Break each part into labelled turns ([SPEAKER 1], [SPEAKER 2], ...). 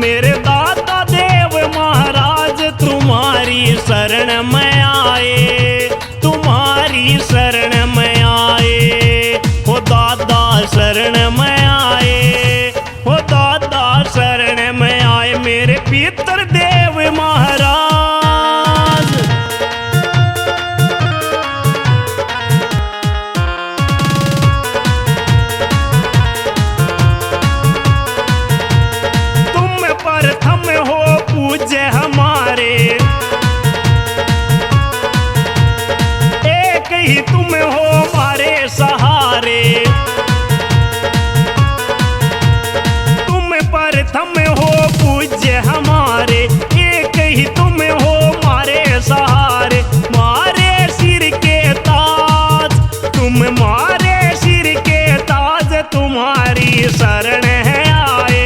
[SPEAKER 1] मेरे दादा देव महाराज तुम्हारी शरण में आए, तुम्हारी शरण में आए, हो दादा शरण में आए, हो दादा शरण में आए मेरे पितर देव महाराज। प्रथम हो पूज्य हमारे, एक ही तुम हो हमारे सहारे। तुम प्रथम हो पूज्य हमारे, एक ही तुम हो हमारे सहारे। मारे सिर के ताज तुम, मारे सिर के ताज तुम्हारी शरण है आए,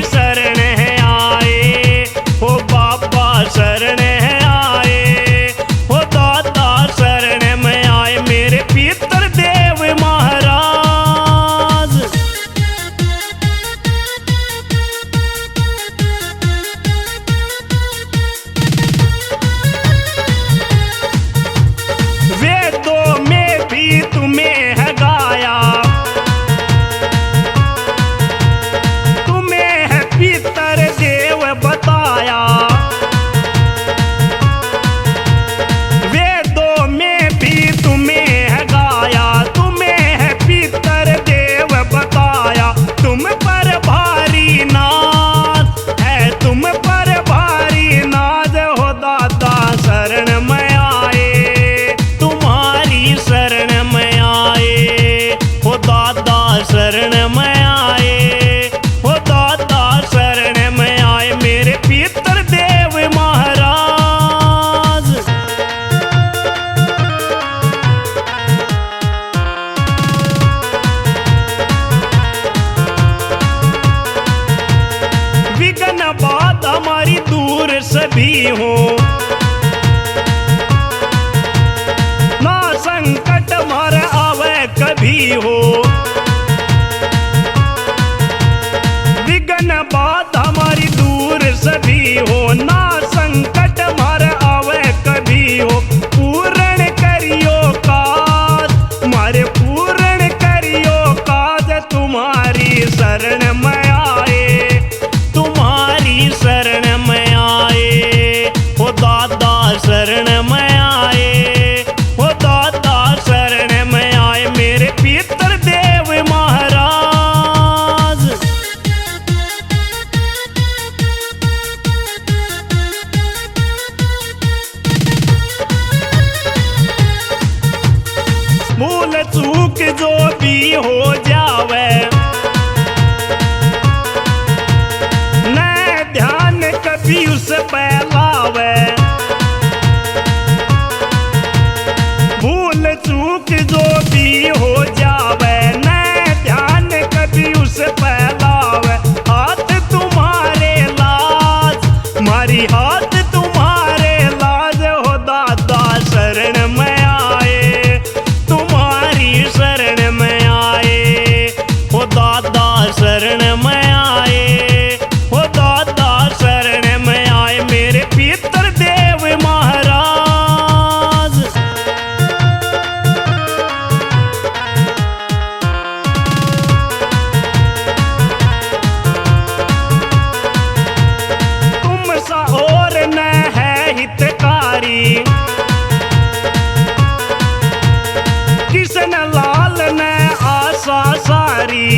[SPEAKER 1] शरण है आए, हो बाबा शरण है आए, हो दादा शरण में आए मेरे पितर देव महाराज। वेदों में भी तुम्हें है गाया, पितर देव बताया। वेदों में भी तुम्हें है गाया, तुम्हें है पितर देव बताया। तुम पर भारी नाज है, तुम पर भारी नाज, हो दादा शरण में आए, तुम्हारी शरण में आए, हो दादा शरण में आए, हो दादा शरण में आए मेरे पितर देव महाराज। विघ्न बात हमारी दूर सभी हो, ना संकट मर आवे कभी हो। विघ्न बात हमारी दूर सभी हो, ना संकट मर आवे कभी हो। पूर्ण करियो काज मारे, पूर्ण करियो काज तुम्हारी शरण में आए, तुम्हारी शरण में आए, हो दादा शरण में आए, हो दादा शरण में आए मेरे पितर देव महाराज। भूल चूक जो भी हो जावे, न ध्यान कभी उस पे लावे। भूल चूक जो भी हो जावे, न ध्यान कभी उस पे लावे। हाथ तुम्हारे लाज मारी, हाथ तुम्हारे लाज, हो दादा शरण में आए, तुम्हारी शरण में आए, हो दादा शरण में आए, हो दादा शरण में आए मेरे पितर देव महाराज। तुम सा और न है हितकारी, किशन लाल ने आशा सारी।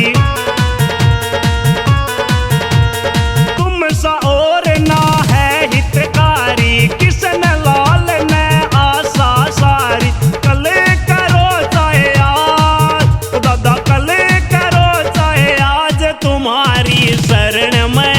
[SPEAKER 1] तुम सा और ना है हितकारी, किशन लाल ने आशा सारी। कल करो चाहे आज, दादा कल करो चाहे आज, तुम्हारी शरण में